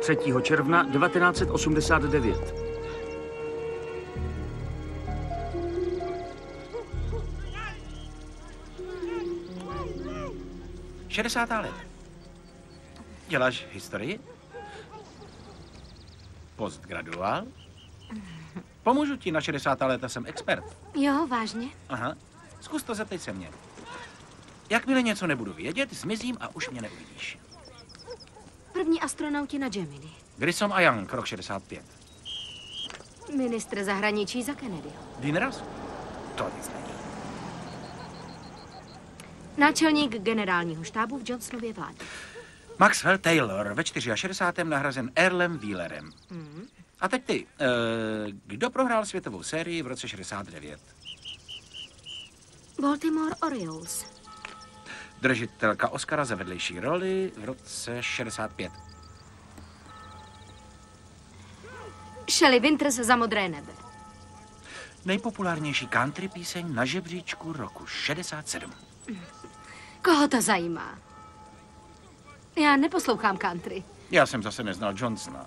3. června 1989. Šedesátá let. Děláš historii? Postgraduál? Pomůžu ti, na 60. léta jsem expert. Jo, vážně? Aha, zkus to, zeptej se mě. Jakmile něco nebudu vědět, zmizím a už mě neuvidíš. První astronauti na Gemini. Grissom a Young, rok 65. Ministr zahraničí za Kennedyho. Dean Rusk? To nic není. Náčelník generálního štábu v Johnsonově vládě. Maxwell Taylor, ve 64. nahrazen Earlem Wheelerem. A teď ty, kdo prohrál světovou sérii v roce 69? Baltimore Orioles. Držitelka Oscara za vedlejší roli v roce 65. Shelley Winters za Modré nebe. Nejpopulárnější country píseň na žebříčku roku 67. Koho to zajímá? Já neposlouchám country. Já jsem zase neznal Johnsona.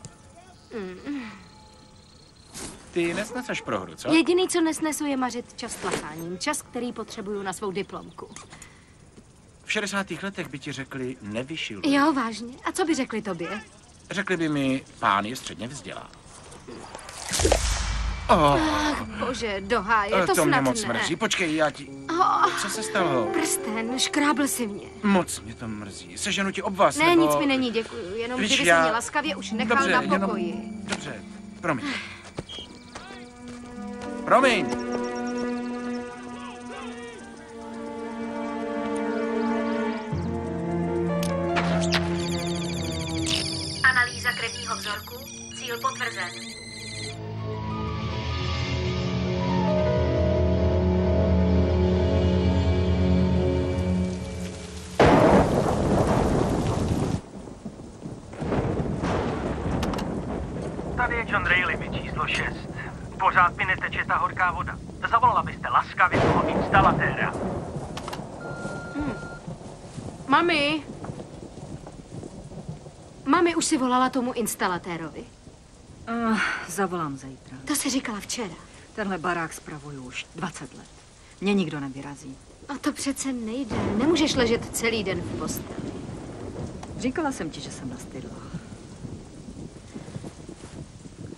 Ty nesneseš prohru, co? Jediný, co nesnesu, je mařit čas tlacháním. Čas, který potřebuju na svou diplomku. V 60. letech by ti řekli, nevyšil. Jo, vážně. A co by řekli tobě? Řekli by mi, pán je středně vzdělán. Ach, bože, do háje, to to mě snad moc ne. mrzí. Počkej, já ti... Co se stalo? Prsten, škrábl si mě. Moc mě to mrzí. Seženu ti obvaz, Ne, nebo... nic mi není, děkuju. Jenom Víš, kdyby já- se mě laskavě už nechal Dobře, na jenom- pokoji. Dobře, promiň. Promiň. Analýza krevního vzorku, cíl potvrzen. Tady je John Rayleigh, číslo 6. Pořád mi neteče ta horká voda. Zavolala byste laskavě toho instalatéra. Mami! Mami už si volala tomu instalatérovi. Zavolám zítra. To si říkala včera. Tenhle barák spravuju už 20 let. Mě nikdo nevyrazí. A to přece nejde. Nemůžeš ležet celý den v posteli. Říkala jsem ti, že jsem nastydla.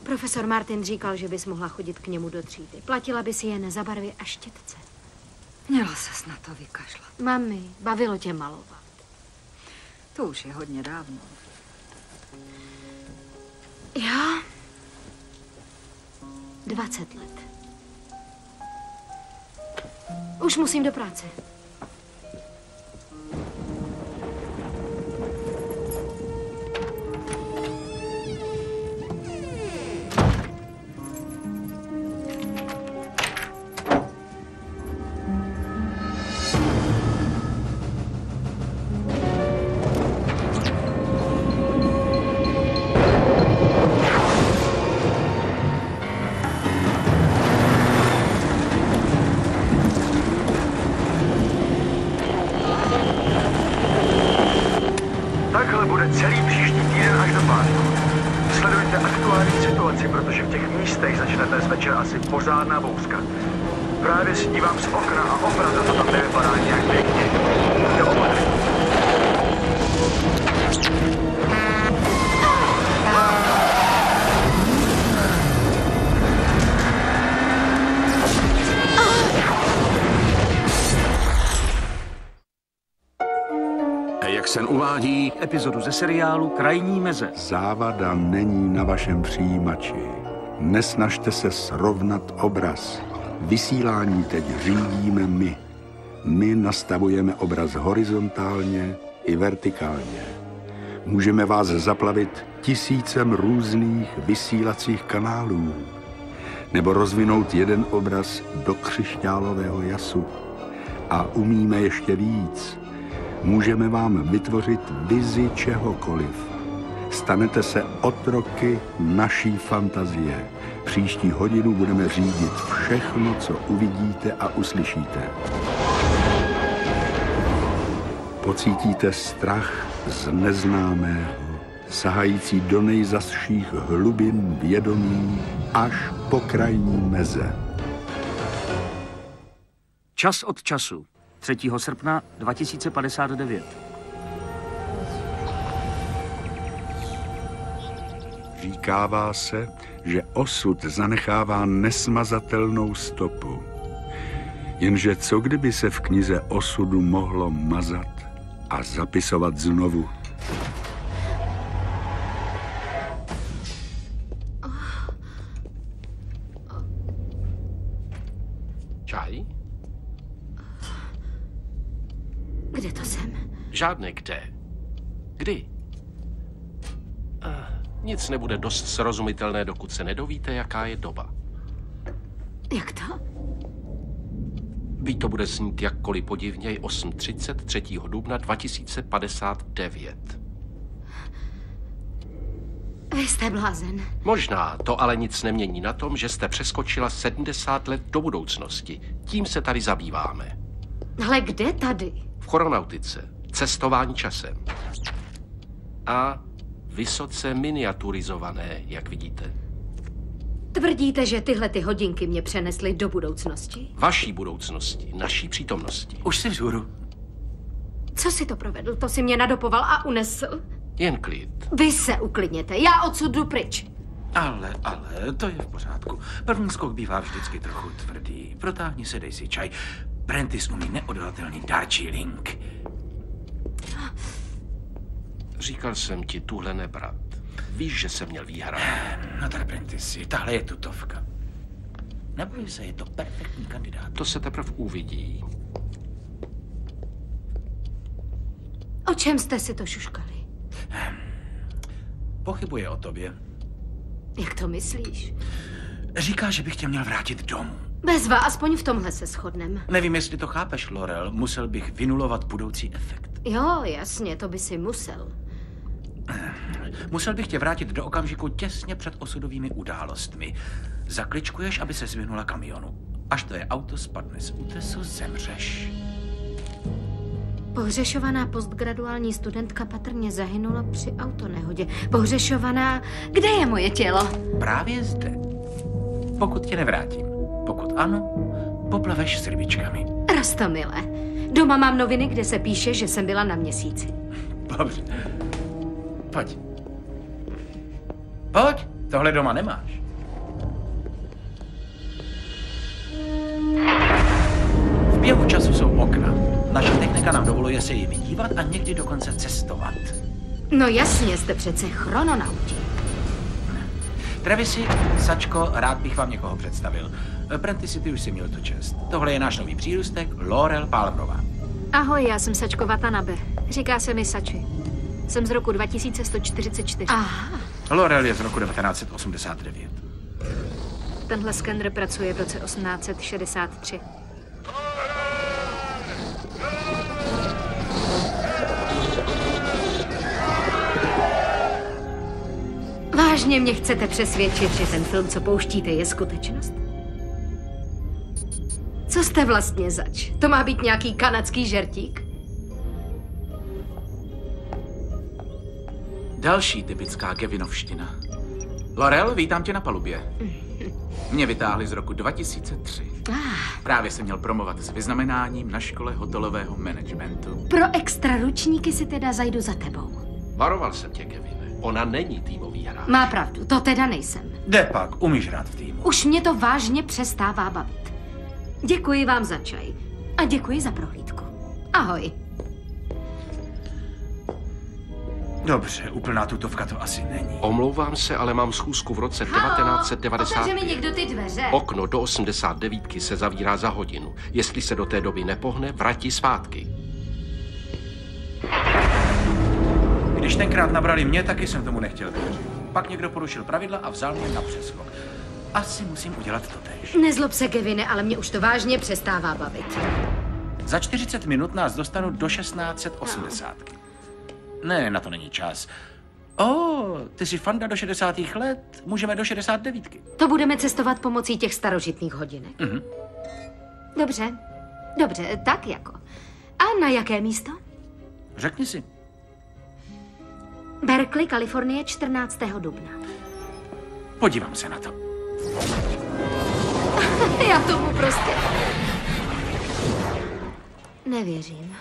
Profesor Martin říkal, že bys mohla chodit k němu do třídy. Platila by si jen za barvy a štětce. Měla ses na to vykašlat. Mami, bavilo tě malovat. To už je hodně dávno. Jo? 20 let. Už musím do práce. Takhle bude celý příští týden až do pátku. Sledujte aktuální situaci, protože v těch místech začne dnes večer asi pořádná bouřka. Právě si dívám z okna a opravdu to tam nevypadá nějak pěkně. Buďte opatrní. Jak sen uvádí, Epizodu ze seriálu Krajní meze. Závada není na vašem přijímači. Nesnažte se srovnat obraz. Vysílání teď řídíme my. My nastavujeme obraz horizontálně i vertikálně. Můžeme vás zaplavit tisícem různých vysílacích kanálů. Nebo rozvinout jeden obraz do křišťálového jasu. A umíme ještě víc. Můžeme vám vytvořit vizi čehokoliv. Stanete se otroky naší fantazie. Příští hodinu budeme řídit všechno, co uvidíte a uslyšíte. Pocítíte strach z neznámého, sahající do nejzazších hlubin vědomí až po krajní meze. Čas od času. 3. srpna 2059. Říkává se, že osud zanechává nesmazatelnou stopu. Jenže co kdyby se v knize osudu mohlo mazat a zapisovat znovu? Čaj? Kde to jsem? Žádné kde. Kdy? Nic nebude dost srozumitelné, dokud se nedovíte, jaká je doba. Jak to? Byť to bude znít jakkoliv podivněji, 8:30 3. dubna 2059. Vy jste blázen. Možná, to ale nic nemění na tom, že jste přeskočila 70 let do budoucnosti. Tím se tady zabýváme. Ale kde tady? V chronautice. Cestování časem. A vysoce miniaturizované, jak vidíte. Tvrdíte, že tyhle ty hodinky mě přenesly do budoucnosti? Vaší budoucnosti, naší přítomnosti. Už jsi vzhůru. Co si to provedl? To si mě nadopoval a unesl? Jen klid. Vy se uklidněte, já odsud jdu pryč. Ale, to je v pořádku. První skok bývá vždycky trochu tvrdý. Protáhni se, dej si čaj. Prentice umí neodolatelný Darjeeling. Říkal jsem ti tuhle nebrat. Víš, že jsem měl výhradu. No tak, Prentice, tahle je tutovka. Neboj se, je to perfektní kandidát. To se teprve uvidí. O čem jste si to šuškali? Pochybuje o tobě. Jak to myslíš? Říká, že bych tě měl vrátit domů. Bezva, aspoň v tomhle se shodnem. Nevím, jestli to chápeš, Laurel. Musel bych vynulovat budoucí efekt. Jo, jasně, to by si musel. Musel bych tě vrátit do okamžiku těsně před osudovými událostmi. Zakličkuješ, aby se zvinula kamionu. Až tvé auto spadne z útesu, zemřeš. Pohřešovaná postgraduální studentka patrně zahynula při autonehodě. Pohřešovaná... Kde je moje tělo? Právě zde. Pokud tě nevrátím. Pokud ano, poplaveš s rybičkami. Roztomile. Doma mám noviny, kde se píše, že jsem byla na Měsíci. Dobře. Pojď. Pojď, tohle doma nemáš. V běhu času jsou okna. Naše technika nám dovoluje se jimi dívat a někdy dokonce cestovat. No jasně, jste přece chrononauti. Travisi, Sačko, rád bych vám někoho představil. Prentice, ty už si měl tu čest. Tohle je náš nový přírůstek, Laurel Palmerová. Ahoj, já jsem Sačko Watanabe. Říká se mi Sači. Jsem z roku 2144. Aha. Laurel je z roku 1989. Tenhle skenner pracuje v roce 1863. Vážně mě chcete přesvědčit, že ten film, co pouštíte, je skutečnost? Co jste vlastně zač? To má být nějaký kanadský žertík? Další typická Kevinovština. Laurel, vítám tě na palubě. Mě vytáhli z roku 2003. Právě jsem měl promovat s vyznamenáním na škole hotelového managementu. Pro extra ručníky si teda zajdu za tebou. Varoval jsem tě, Kevine. Ona není týmový hráč. Má pravdu, to teda nejsem. Jde pak, umíš hrát v týmu. Už mě to vážně přestává bavit. Děkuji vám za čaj. A děkuji za prohlídku. Ahoj. Dobře, úplná tutovka to asi není. Omlouvám se, ale mám schůzku v roce 1990. Otevře mi někdo ty dveře. Okno do 89 se zavírá za hodinu. Jestli se do té doby nepohne, vrati zpátky. Když tenkrát nabrali mě, taky jsem tomu nechtěl věřit. Pak někdo porušil pravidla a vzal mě na přeskok. Asi musím udělat totéž. Nezlob se, Kevine, ale mě už to vážně přestává bavit. Za 40 minut nás dostanu do 1680. Ne, na to není čas. Ty jsi fanda do 60. let? Můžeme do 69. To budeme cestovat pomocí těch starožitných hodinek. Dobře, tak jako. A na jaké místo? Řekni si. Berkeley, Kalifornie, 14. dubna. Podívám se na to. Já tomu prostě nevěřím.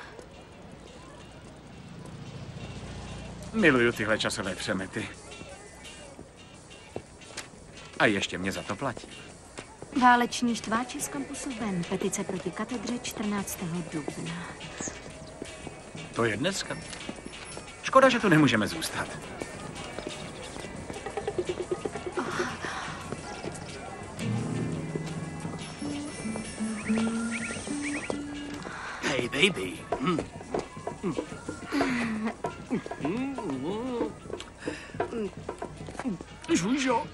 Miluju tyhle časové přemety. A ještě mě za to platí. Váleční štváči z kampusu ven. Petice proti katedře 14. dubna. To je dneska. Škoda, že tu nemůžeme zůstat. Hey, baby. Žužo.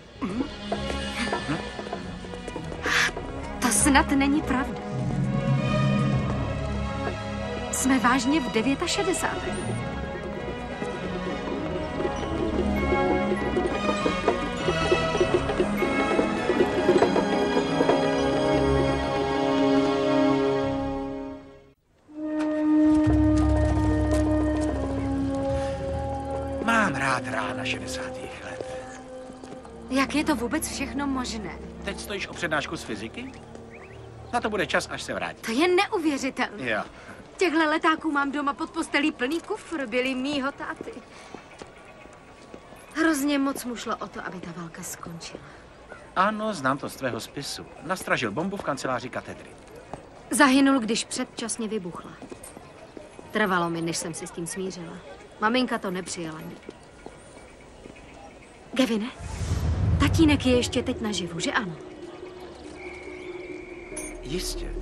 To snad není pravda. Jsme vážně v 69. Mám rád rána 60. let. Jak je to vůbec všechno možné? Teď stojíš o přednášku z fyziky? Na to bude čas, až se vrátí. To je neuvěřitelné. Jo. Těchhle letáků mám doma pod postelí plný kufr, byli mýho táty. Hrozně moc mu šlo o to, aby ta válka skončila. Ano, znám to z tvého spisu. Nastražil bombu v kanceláři katedry. Zahynul, když předčasně vybuchla. Trvalo mi, než jsem se s tím smířila. Maminka to nepřijala nikdy. Gavine, tatínek je ještě teď naživu, že ano? Jistě.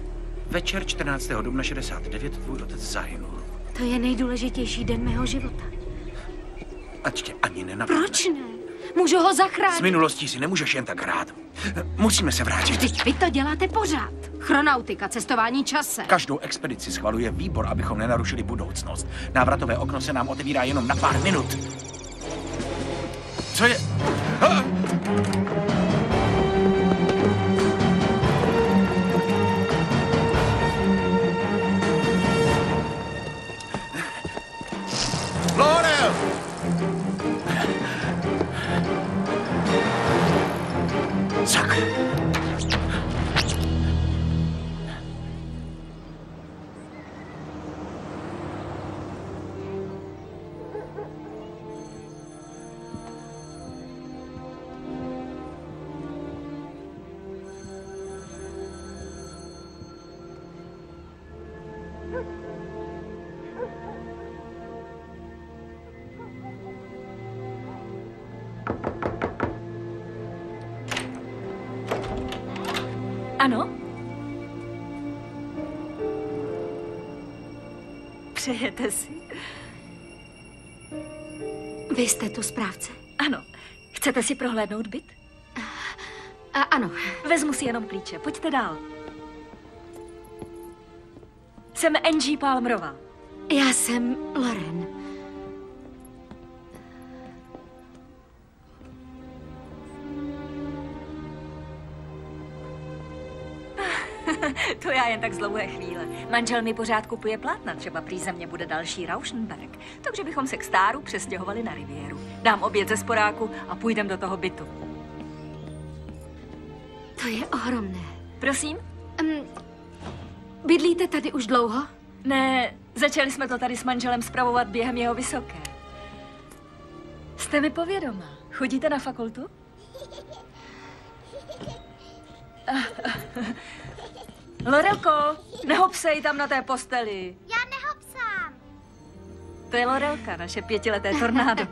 Večer 14. dubna 69 tvůj otec zahynul. To je nejdůležitější den mého života. Ať tě ani nenapadne. Proč ne? Můžu ho zachránit. S minulostí si nemůžeš jen tak hrát. Musíme se vrátit. Vždyť vy to děláte pořád. Chronautika, cestování časem. Každou expedici schvaluje výbor, abychom nenarušili budoucnost. Návratové okno se nám otevírá jenom na pár minut. Co je? Laurel! Sakra. Ano? Přejete si? Vy jste tu správce? Ano. Chcete si prohlédnout byt? Ano. Vezmu si jenom klíče. Pojďte dál. Jsem Angie Palmerová. Já jsem Loren. To já jen tak z dlouhé chvíle. Manžel mi pořád kupuje plátna, třeba prý ze mě bude další Rauschenberg. Takže bychom se k Stáru přestěhovali na Riviéru. Dám oběd ze sporáku a půjdem do toho bytu. To je ohromné. Prosím? Bydlíte tady už dlouho? Ne, začali jsme to tady s manželem spravovat během jeho vysoké. Jste mi povědomá. Chodíte na fakultu? Lorelko, nehopsej tam na té posteli. Já nehopsám. To je Lorelka, naše 5leté tornádo.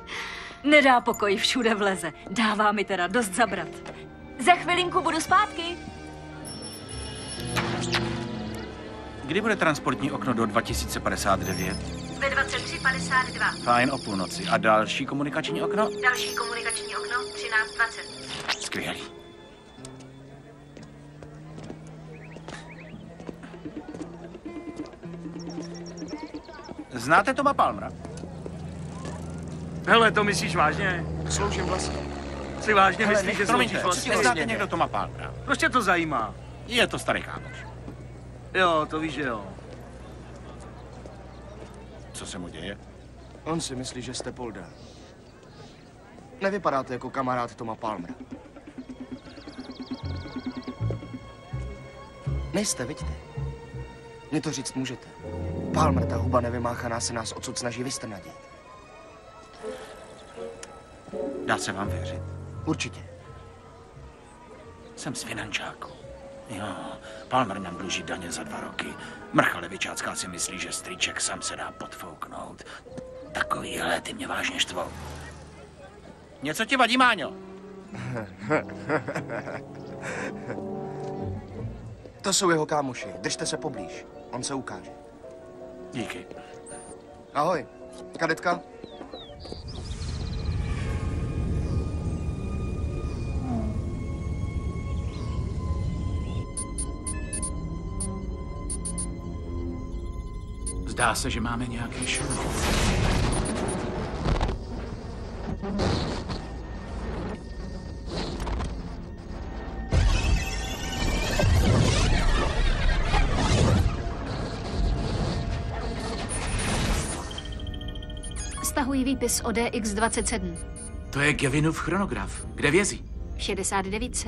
Nedá pokoj, všude vleze. Dává mi teda dost zabrat. Za chvilinku budu zpátky. Kdy bude transportní okno do 2059? Ve 23:52. Fajn, o půlnoci. A další komunikační okno? Další komunikační okno 13:20. Skvělý. Znáte Toma Palmera? Hele, to myslíš vážně? Sloužím vlastně. Si vážně myslíš, že sloužíš vlastně? Neznáte někdo Toma Palmera? Prostě to zajímá. Je to starý kámoš. Jo, to víš, že jo. Co se mu děje? On si myslí, že jste Polda. Nevypadáte jako kamarád Toma Palmera. Nejste, vidíte? Mně to říct můžete. Palmer, ta huba nevymáchaná, se nás odsud snaží vystrnadit. Dá se vám věřit? Určitě. Jsem z finančáku. Jo, Palmer nám dluží daně za 2 roky. Mrcha levičácká si myslí, že strýček sám se dá podfouknout. Takovýhle, ty mě vážně štvou. Něco ti vadí, Máňo? To jsou jeho kámoši. Držte se poblíž. On se ukáže. Díky. Ahoj. Kadetka? Zdá se, že máme nějaké šumy. Stahuji výpis o DX27. To je Kevinův chronograf. Kde vězí? 69.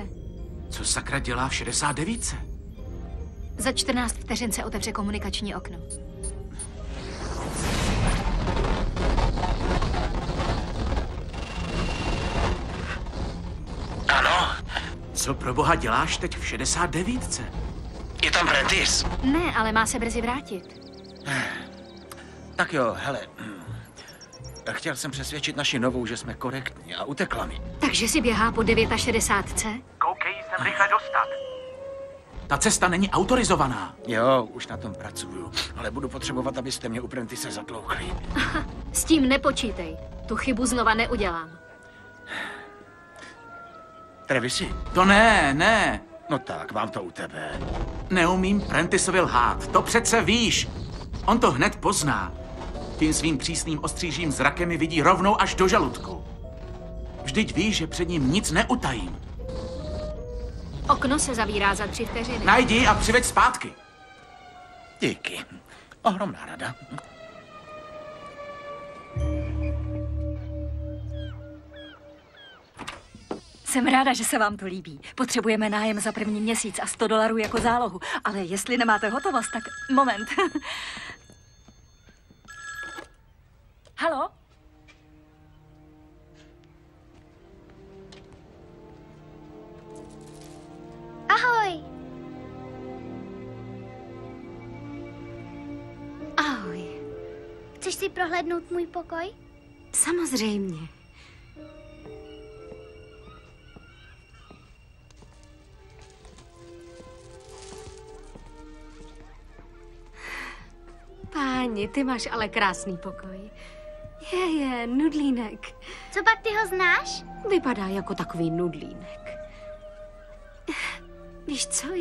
Co sakra dělá v 69? Za 14 vteřin se otevře komunikační okno. Ano, Co pro boha děláš teď v 69? je tam Prentice. Ne, ale má se brzy vrátit. Tak jo, hele. Chtěl jsem přesvědčit naši novou, že jsme korektní a utekla mi. Takže si běhá po 69. Koukej sem rychle dostat. Ta cesta není autorizovaná. Jo, už na tom pracuju, ale budu potřebovat, abyste mě u Prentice zatloukli. S tím nepočítej. Tu chybu znova neudělám. Trevisi? To ne. No tak, mám to u tebe. Neumím Prenticeovi lhát. To přece víš. On to hned pozná. Tím svým přísným ostřížím zrakem mi vidí rovnou až do žaludku. Vždyť víš, že před ním nic neutajím. Okno se zavírá za 3 vteřiny. Najdi a přiveď zpátky. Díky. Ohromná rada. Jsem ráda, že se vám to líbí. Potřebujeme nájem za první měsíc a $100 jako zálohu. Ale jestli nemáte hotovost, tak moment. Haló? Ahoj. Ahoj. Chceš si prohlédnout můj pokoj? Samozřejmě. Páni, ty máš ale krásný pokoj. Je, nudlínek. Co pak ty ho znáš? Vypadá jako takový nudlínek. Víš co,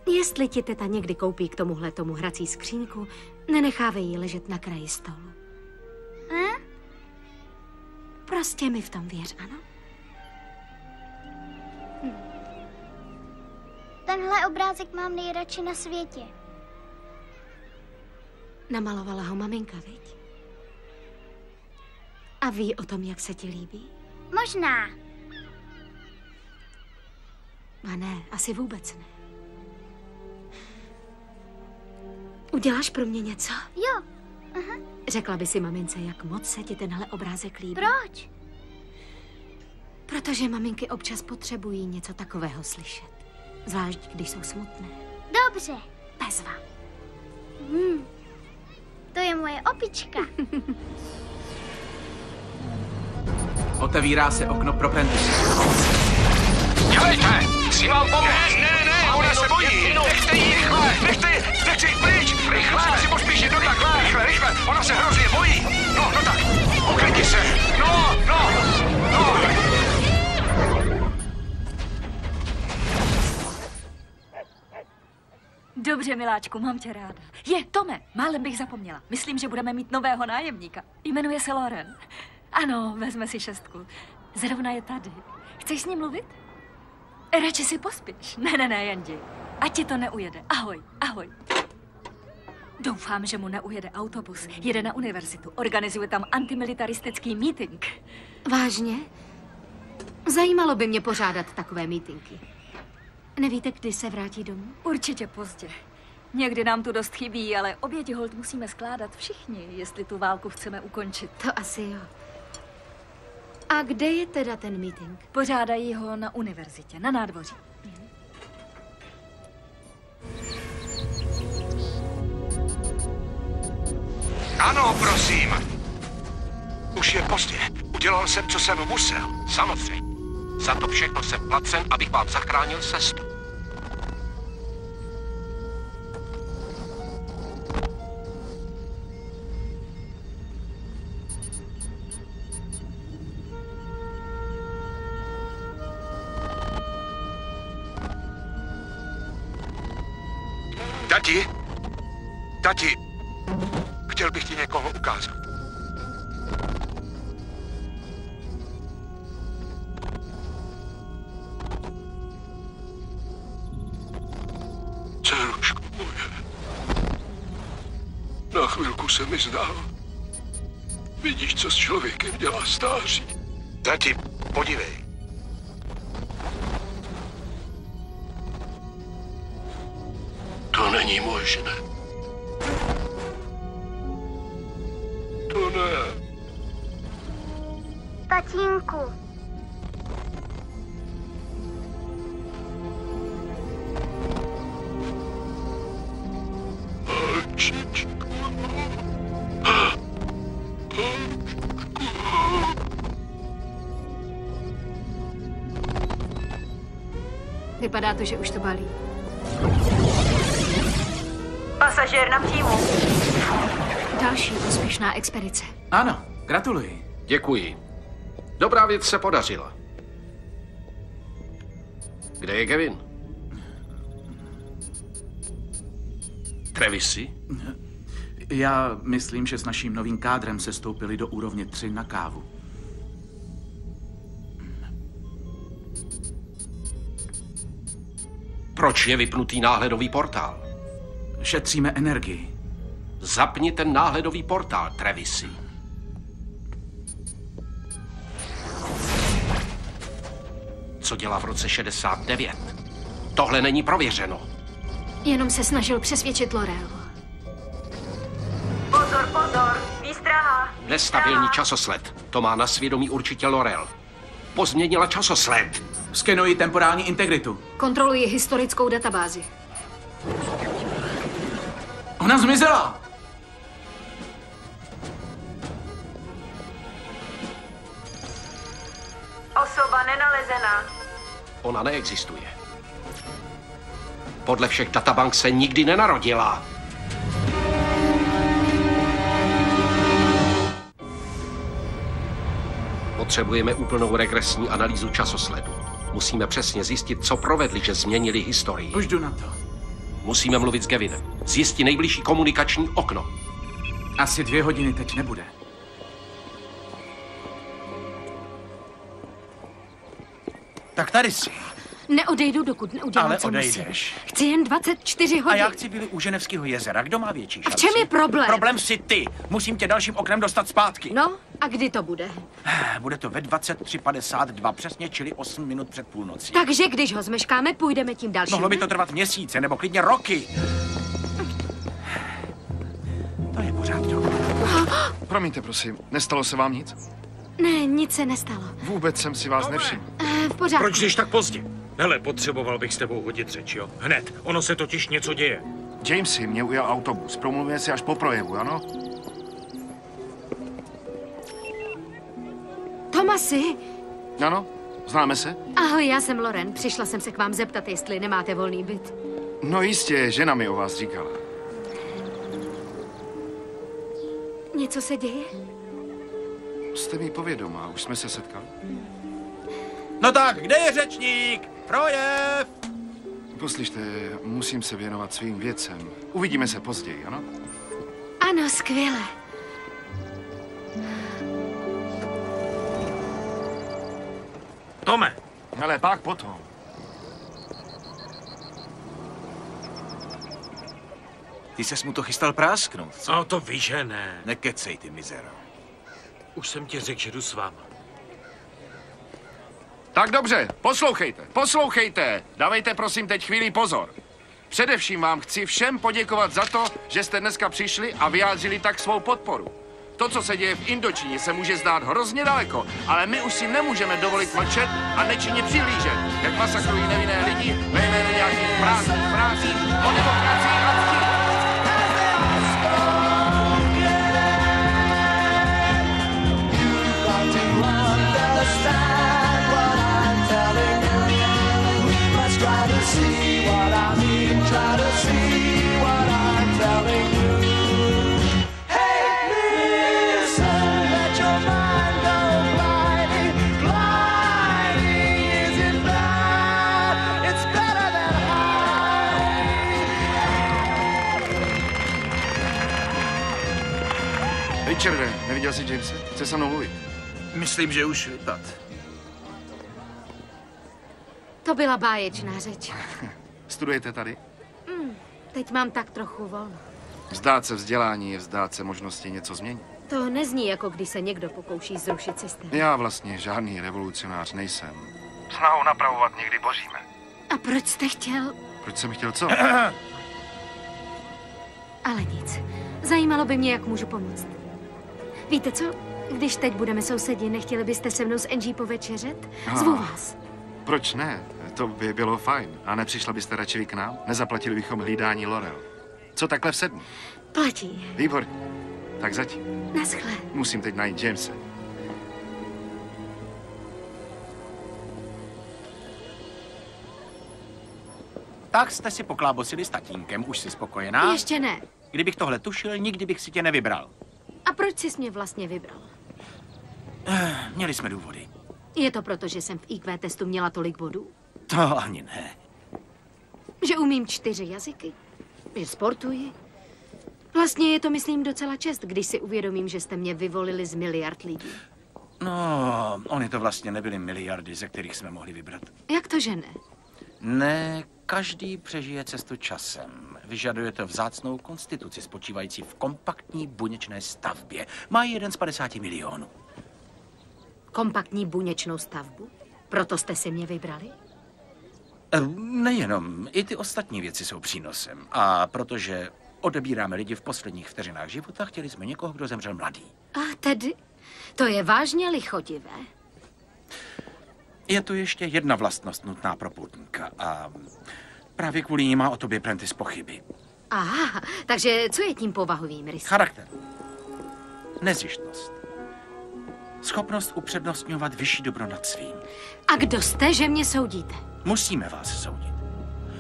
jestli ti teta někdy koupí k tomuhle tomu hrací skříňku, nenechávej ji ležet na kraji stolu. Prostě mi v tom věř, ano? Tenhle obrázek mám nejradši na světě. Namalovala ho maminka, viď? A ví o tom, jak se ti líbí? Možná. A ne, asi vůbec ne. Uděláš pro mě něco? Jo. Aha. Řekla by si mamince, jak moc se ti tenhle obrázek líbí. Proč? Protože maminky občas potřebují něco takového slyšet. Zvlášť, když jsou smutné. Dobře. Bezva. To je moje opička. Otevírá se okno pro Prentice. Dělejte! Chci vám pomoct! Ne, ona se bojí! Nechte jí rychle! Nechci jít pryč! Rychle! Si pospíšit, no tak! Rychle! Ona se hrozně bojí! No tak! Uklidni se! No! Dobře, miláčku, mám tě ráda. Tome, málem bych zapomněla. Myslím, že budeme mít nového nájemníka. Jmenuje se Loren. Ano, vezme si 6. Zrovna je tady. Chceš s ním mluvit? Radši si pospíš. Ne, Jandi. Ať ti to neujede. Ahoj. Doufám, že mu neujede autobus. Jede na univerzitu. Organizuje tam antimilitaristický meeting. Vážně? Zajímalo by mě pořádat takové mítinky. Nevíte, kdy se vrátí domů? Určitě pozdě. Někdy nám tu dost chybí, ale oběti holt musíme skládat všichni, jestli tu válku chceme ukončit. To asi jo. A kde je teda ten meeting? Pořádají ho na univerzitě, na nádvoří. Ano, prosím. Už je pozdě. Udělal jsem, co jsem musel. Samozřejmě. Za to všechno jsem placen, abych vám zachránil cestu. Tati, chtěl bych ti někoho ukázat. Dceruško moje, na chvilku se mi zdál. Vidíš, co s člověkem dělá stáří. Tati, podívej. To není možné. To ne. Tatínku. Holčičku. Vypadá to, že už to balí. Pasažér na příjmu. Další úspěšná expedice. Ano, gratuluji. Děkuji. Dobrá věc se podařila. Kde je Kevin? Travisy? Já myslím, že s naším novým kádrem se stoupili do úrovně 3 na kávu. Proč je vypnutý náhledový portál? Šetříme energii. Zapni ten náhledový portál, Travisy. Co dělá v roce 69? Tohle není prověřeno. Jenom se snažil přesvědčit Laurel. Pozor, pozor, výstraha. Nestabilní časosled. To má na svědomí určitě Laurel. Pozměnila časosled. Skenuji temporální integritu. Kontroluji historickou databázi. Ona zmizela! Osoba nenalezená. Ona neexistuje. Podle všech databank se nikdy nenarodila. Potřebujeme úplnou regresní analýzu časosledu. Musíme přesně zjistit, co provedli, že změnili historii. Už jdu na to. Musíme mluvit s Kevinem. Zjistit nejbližší komunikační okno. Asi 2 hodiny teď nebude. Tak tady jsi. Neodejdu, dokud neudělám, Ale co odejdeš. musím. Chci jen 24 hodin. A já chci byli u Ženevského jezera. Kdo má větší A šanci? v čem je problém? Problém jsi ty. Musím tě dalším oknem dostat zpátky. No, a kdy to bude? Bude to ve 23:52, přesně, čili 8 minut před půlnocí. Takže když ho zmeškáme, půjdeme tím dalším. Mohlo by to trvat měsíce, nebo klidně roky. To je pořád dokud. Promiňte, prosím, nestalo se vám nic? Ne, nic se nestalo. Vůbec jsem si vás nevšiml. V pořádku. Proč jdeš tak pozdě? Hele, potřeboval bych s tebou hodit řeč, jo? Hned, ono se totiž něco děje. Jamesy, mě ujel autobus. Promluvíme si až po projevu, ano? Tomasi! Ano, známe se? Ahoj, já jsem Loren. Přišla jsem se k vám zeptat, jestli nemáte volný byt. No jistě, žena mi o vás říkala. Něco se děje? Jste mi povědomá, už jsme se setkali? No tak, kde je řečník? Projev! Poslyšte, musím se věnovat svým věcem. Uvidíme se později, ano? Ano, skvěle. Tome! Ale pak potom. Ty ses mu to chystal prásknout, co? No to víš, že ne. Nekecej, ty mizero. Už jsem ti řekl, že jdu s váma. Tak dobře, poslouchejte. Dávejte prosím teď chvíli pozor. Především vám chci všem poděkovat za to, že jste dneska přišli a vyjádřili tak svou podporu. To, co se děje v Indočíně, se může zdát hrozně daleko, ale my už si nemůžeme dovolit mlčet a nečinně přihlížet, jak masakrují nevinné lidi ve jménu nějakých frází o demokracii a cti. Richarde, neviděl jsi Jamese? Chce se mnou mluvit. Myslím, že už vypad. To byla báječná řeč. Studujete tady? Teď mám tak trochu volno. Vzdát se vzdělání je vzdát se možnosti něco změnit. To nezní, jako když se někdo pokouší zrušit systém. Já vlastně žádný revolucionář nejsem. Snahou napravovat někdy boříme. A proč jste chtěl? Proč jsem chtěl co? Ale nic. Zajímalo by mě, jak můžu pomoct. Víte co? Když teď budeme sousedi, nechtěli byste se mnou s Angie povečeřet? Zvu vás. Proč ne? To by bylo fajn. A nepřišla byste radši vy k nám? Nezaplatili bychom hlídání Laurel. Co takhle v 7? Platí. Výborně. Tak zatím. Naschle. Musím teď najít Jamese. Tak jste si poklábosili s tatínkem, už jsi spokojená? Ještě ne. Kdybych tohle tušil, nikdy bych si tě nevybral. A proč jsi mě vlastně vybral? Měli jsme důvody. Je to proto, že jsem v IQ testu měla tolik bodů? To ani ne. Že umím 4 jazyky? Že sportuji? Vlastně je to, myslím, docela čest, když si uvědomím, že jste mě vyvolili z miliard lidí. No, ony to vlastně nebyly miliardy, ze kterých jsme mohli vybrat. Jak to, že ne? Ne, každý přežije cestu časem. Vyžaduje to vzácnou konstituci spočívající v kompaktní buněčné stavbě. Má jeden z 50 milionů. Kompaktní buněčnou stavbu? Proto jste si mě vybrali? Nejenom, i ty ostatní věci jsou přínosem. A protože odebíráme lidi v posledních vteřinách života, chtěli jsme někoho, kdo zemřel mladý. A tedy? To je vážně lichotivé. Je tu ještě jedna vlastnost nutná pro poutníka a právě kvůli ní má o tobě Prentice pochyby. Aha, takže co je tím povahovým rysem? Charakter. Nezištnost. Schopnost upřednostňovat vyšší dobro nad svým. A kdo jste, že mě soudíte? Musíme vás soudit.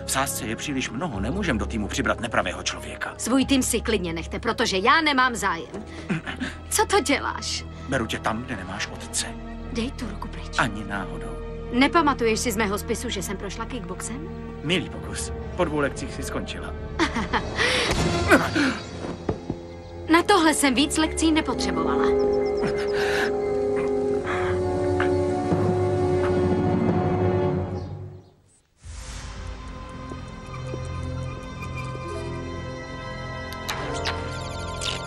V sázce je příliš mnoho, nemůžem do týmu přibrat nepravého člověka. Svůj tým si klidně nechte, protože já nemám zájem. Co to děláš? Beru tě tam, kde nemáš otce. Dej tu ruku pryč. Ani náhodou. Nepamatuješ si z mého spisu, že jsem prošla kickboxem? Milý pokus. Po 2 lekcích si skončila. Na tohle jsem víc lekcí nepotřebovala.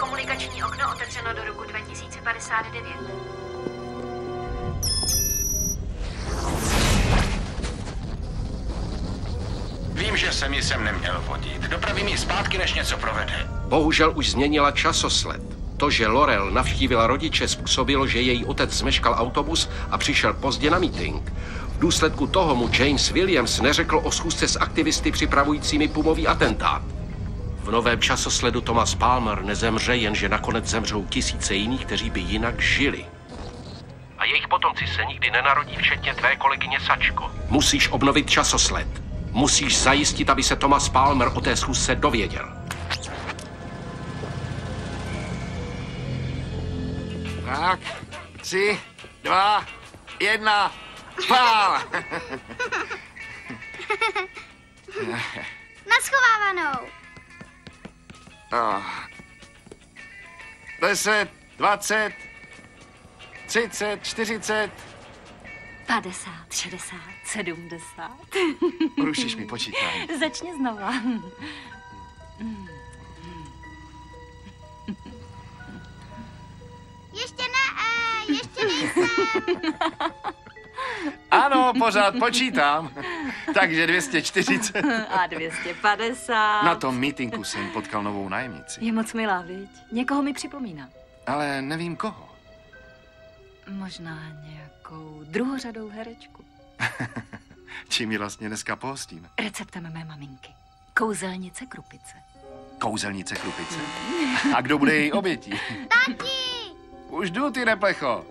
Komunikační okno otevřeno do roku 2059. Vím, že jsem ji sem neměl vodit. Dopravím ji zpátky, než něco provede. Bohužel už změnila časosled. To, že Laurel navštívila rodiče, způsobilo, že její otec zmeškal autobus a přišel pozdě na meeting. V důsledku toho mu James Williams neřekl o schůzce s aktivisty připravujícími pumový atentát. V novém časosledu Thomas Palmer nezemře, jenže nakonec zemřou tisíce jiných, kteří by jinak žili. A jejich potomci se nikdy nenarodí, včetně tvé kolegyně Sačko. Musíš obnovit časosled. Musíš zajistit, aby se Thomas Palmer o té schůzce dověděl. Tak, 3, 2, 1, pál! Naschovávanou. 10, 20, 30, 40. 50, 60, 70. Rušíš mi počítání. Začni znova. Ještě ne, ještě nejsem. Ano, pořád počítám. Takže 240. A 250. Na tom mítinku jsem potkal novou nájemnici. Je moc milá, viď? Někoho mi připomíná. Ale nevím koho. Možná nějakou druhořadou herečku. Čím ji vlastně dneska pohostíme? Receptem mé maminky. Kouzelnice Krupice. Kouzelnice Krupice? A kdo bude její obětí? Tati! Už jdu, ty neplecho.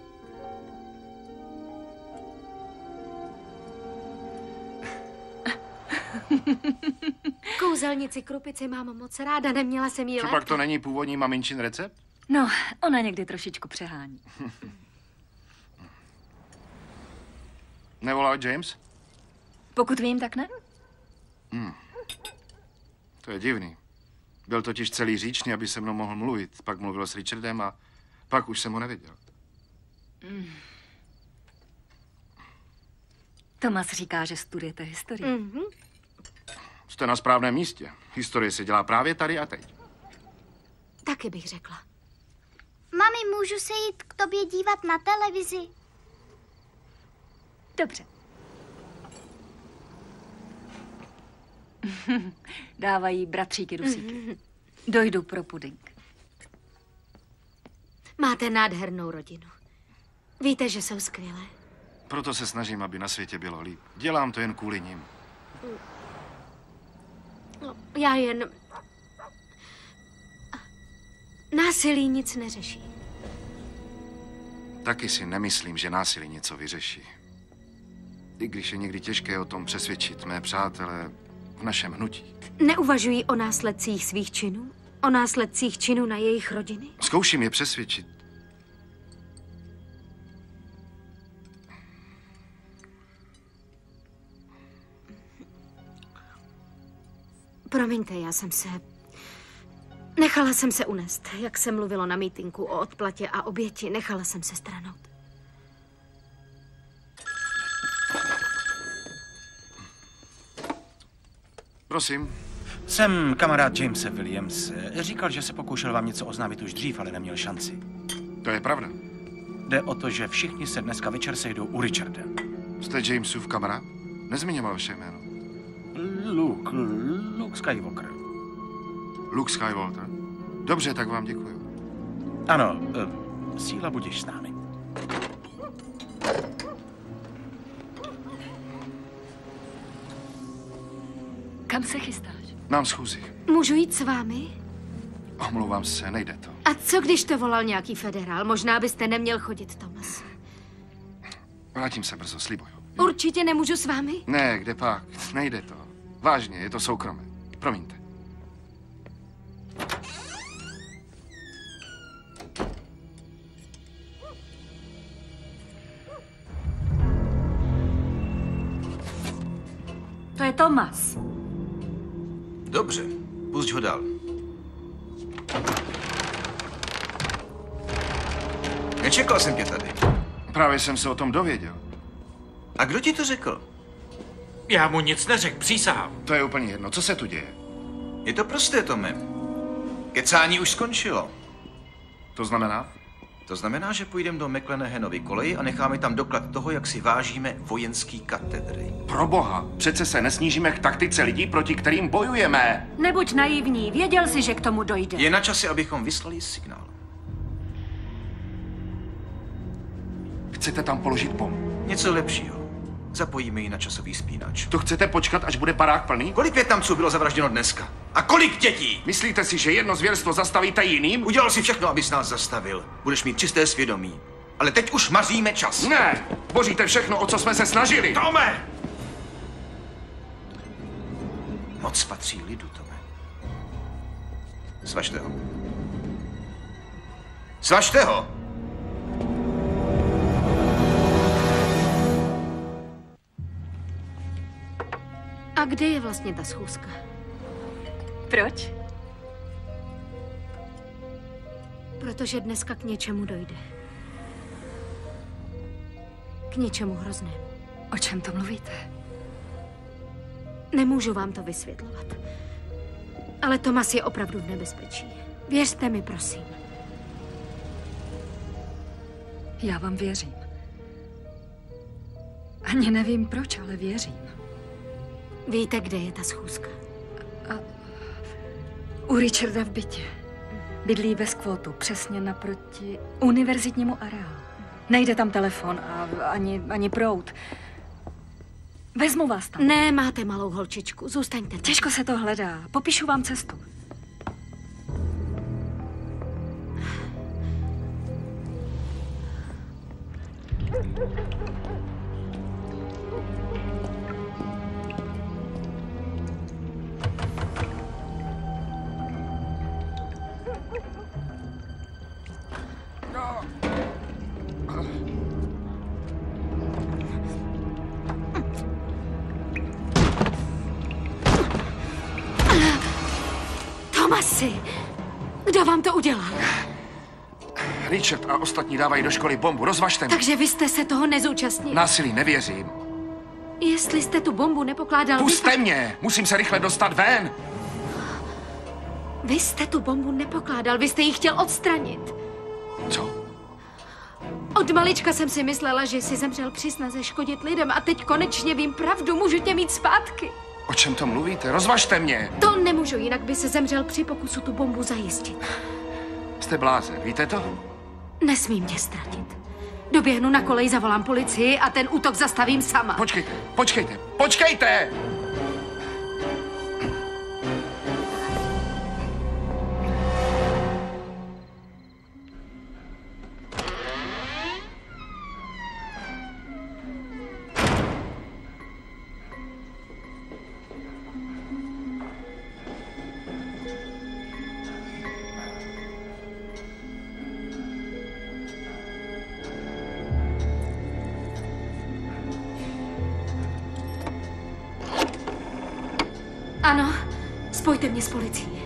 Kouzelnici Krupici mám moc ráda, neměla jsem jí Co lépe. pak to není původní maminčin recept? No, ona někdy trošičku přehání. Nevolal James? Pokud vím, tak ne. To je divný. Byl totiž celý říčný, aby se mnou mohl mluvit. Pak mluvil s Richardem a pak už jsem ho neviděl. Tomas říká, že studujete historii. Jste na správném místě. Historie se dělá právě tady a teď. Taky bych řekla. Mami, můžu se jít k tobě dívat na televizi? Dobře. Dávají bratříky Rusíky. Dojdu pro puding. Máte nádhernou rodinu. Víte, že jsou skvělé. Proto se snažím, aby na světě bylo líp. Dělám to jen kvůli nim. Já jen... Násilí nic neřeší. Taky si nemyslím, že násilí něco vyřeší. I když je někdy těžké o tom přesvědčit mé přátele v našem hnutí. Neuvažují o následcích svých činů? O následcích činů na jejich rodiny? Zkouším je přesvědčit. Promiňte, Nechala jsem se unést, jak se mluvilo na mítinku o odplatě a oběti. Nechala jsem se stranout. Prosím. Jsem kamarád Jamese Williams. Říkal, že se pokoušel vám něco oznámit už dřív, ale neměl šanci. To je pravda. Jde o to, že všichni se dneska večer sejdou u Richarda. Jste Jamesův kamarád? Nezmiňoval vaše jméno. Luke Skywalker. Luke Skywalker? Dobře, tak vám děkuju. Ano, síla budeš s námi. Kam se chystáš? Mám schůzi. Můžu jít s vámi? Omlouvám se, nejde to. A co, když to volal nějaký federál? Možná byste neměl chodit, Tomas. Vrátím se brzo, slibuju. Určitě nemůžu s vámi? Ne, kde pak? Nejde to. Vážně, je to soukromé. Promiňte. To je Tomas. Dobře, pusť ho dál. Nečekal jsem tě tady. Právě jsem se o tom dověděl. A kdo ti to řekl? Já mu nic neřekl, přísahám. To je úplně jedno. Co se tu děje? Je to prosté, Tome. Kecání už skončilo. To znamená? To znamená, že půjdeme do McClenahanovy koleji a necháme tam doklad toho, jak si vážíme vojenský katedry. Proboha, přece se nesnížíme k taktice lidí, proti kterým bojujeme. Nebuď naivní, věděl jsi, že k tomu dojde. Je na čase, abychom vyslali signál. Chcete tam položit bombu? Něco lepšího. Zapojíme ji na časový spínač. To chcete počkat, až bude barák plný? Kolik Vietnamců bylo zavražděno dneska? A kolik dětí? Myslíte si, že jedno zvěrstvo zastavíte jiným? Udělal si všechno, abys nás zastavil. Budeš mít čisté svědomí. Ale teď už maříme čas. Ne! Boříte všechno, o co jsme se snažili! Tome! Moc patří lidu, Tome. Svažte ho. Svažte ho! A kde je vlastně ta schůzka? Proč? Protože dneska k něčemu dojde. K něčemu hroznému. O čem to mluvíte? Nemůžu vám to vysvětlovat. Ale Tomas je opravdu v nebezpečí. Věřte mi, prosím. Já vám věřím. Ani nevím proč, ale věřím. Víte, kde je ta schůzka? U Richarda v bytě. Bydlí bez kvotu, přesně naproti univerzitnímu areálu. Nejde tam telefon a ani proud. Vezmu vás tam. Ne, máte malou holčičku, zůstaňte tam. Těžko se to hledá. Popíšu vám cestu. Tomasi, kdo vám to udělal? Richard a ostatní dávají do školy bombu. Rozvažte mě. Takže vy jste se toho nezúčastnil? Násilí nevěřím. Jestli jste tu bombu nepokládal... Puste mě! Musím se rychle dostat ven! Vy jste tu bombu nepokládal, vy jste ji chtěl odstranit. Co? Od malička jsem si myslela, že jsi zemřel při snaze škodit lidem a teď konečně vím pravdu, můžu tě mít zpátky. O čem to mluvíte? Rozvažte mě! To nemůžu, jinak by se zemřel při pokusu tu bombu zajistit. Jste blázen, víte to? Nesmím tě ztratit. Doběhnu na kolej, zavolám policii a ten útok zastavím sama. Počkejte! Ano, spojte mě s policií.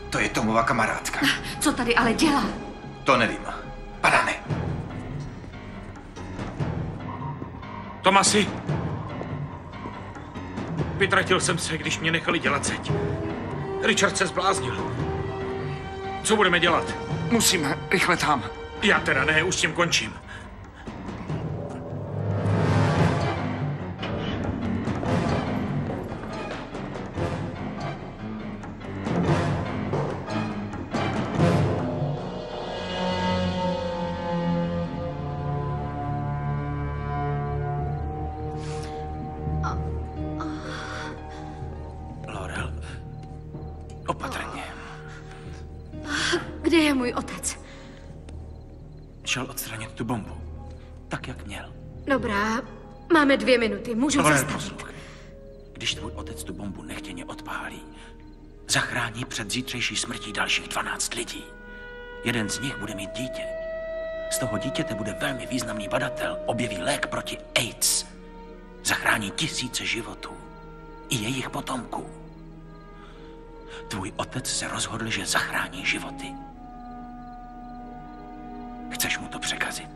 To je Tomova kamarádka. Co tady ale dělá? To nevím. Padane. Tomasi! Vytratil jsem se, když mě nechali dělat zeď. Richard se zbláznil. Co budeme dělat? Musíme rychle tam. Já teda ne, už s tím končím. Kde je můj otec? Šel odstranit tu bombu. Tak, jak měl. Dobrá, máme 2 minuty, můžu zastavit. Poslouchej. Když tvůj otec tu bombu nechtěně odpálí, zachrání před zítřejší smrtí dalších 12 lidí. Jeden z nich bude mít dítě. Z toho dítěte bude velmi významný badatel, objeví lék proti AIDS. Zachrání tisíce životů. I jejich potomků. Tvůj otec se rozhodl, že zachrání životy. Chceš mu to překazit?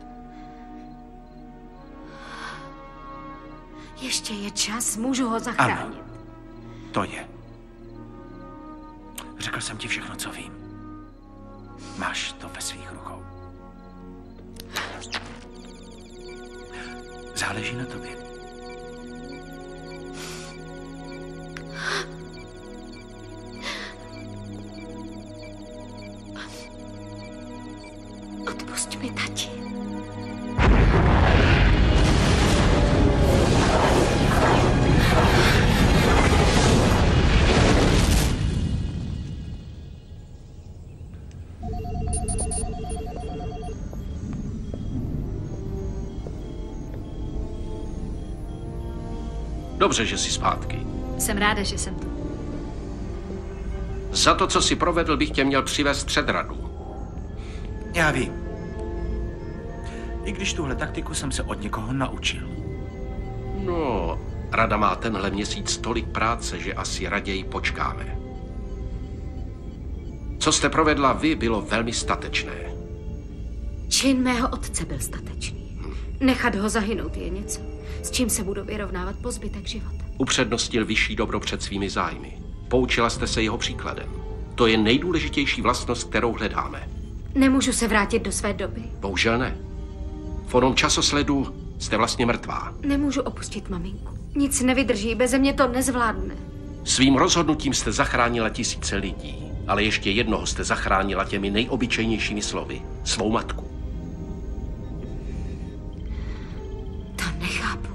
Ještě je čas, můžu ho zachránit. Ano, to je. Řekl jsem ti všechno, co vím. Máš to ve svých rukou. Záleží na tobě. Odpusť mi, tati. Dobře, že jsi zpátky. Jsem ráda, že jsem tu. Za to, co jsi provedl, bych tě měl přivést před radu. Já vím. I když tuhle taktiku jsem se od někoho naučil. No, rada má tenhle měsíc tolik práce, že asi raději počkáme. Co jste provedla vy, bylo velmi statečné. Čin mého otce byl statečný. Nechat ho zahynout je něco, s čím se budu vyrovnávat po zbytek života. Upřednostnil vyšší dobro před svými zájmy. Poučila jste se jeho příkladem. To je nejdůležitější vlastnost, kterou hledáme. Nemůžu se vrátit do své doby. Bohužel ne. V onom časosledu jste vlastně mrtvá. Nemůžu opustit maminku. Nic nevydrží, beze mě to nezvládne. Svým rozhodnutím jste zachránila tisíce lidí, ale ještě jednoho jste zachránila těmi nejobyčejnějšími slovy. Svou matku. To nechápu.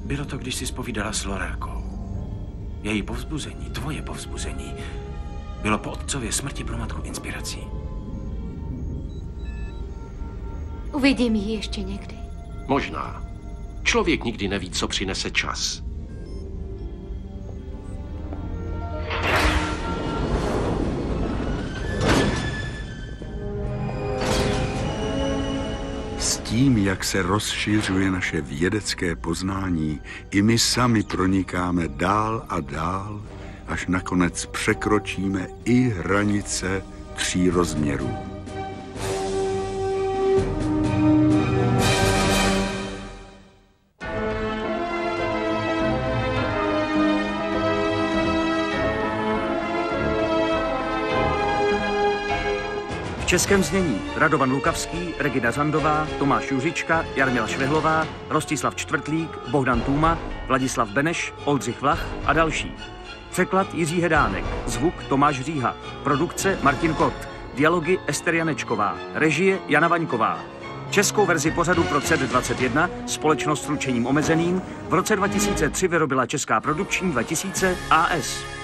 Bylo to, když jsi zpovídala s Lorelkou. Její povzbuzení, tvoje povzbuzení, bylo po otcově smrti pro matku inspirací. Uvidím ji ještě někdy. Možná. Člověk nikdy neví, co přinese čas. S tím, jak se rozšiřuje naše vědecké poznání, i my sami pronikáme dál a dál, až nakonec překročíme i hranice 3 rozměrů. V českém znění Radovan Lukavský, Regina Zandová, Tomáš Juřička, Jarmila Švehlová, Rostislav Čtvrtlík, Bohdan Tůma, Vladislav Beneš, Oldřich Vlach a další. Překlad Jiří Hedánek, zvuk Tomáš Říha, produkce Martin Kot, dialogy Ester Janečková, režie Jana Vaňková. Českou verzi pořadu pro CED21, společnost s ručením omezeným, v roce 2003 vyrobila Česká produkční 2000 AS.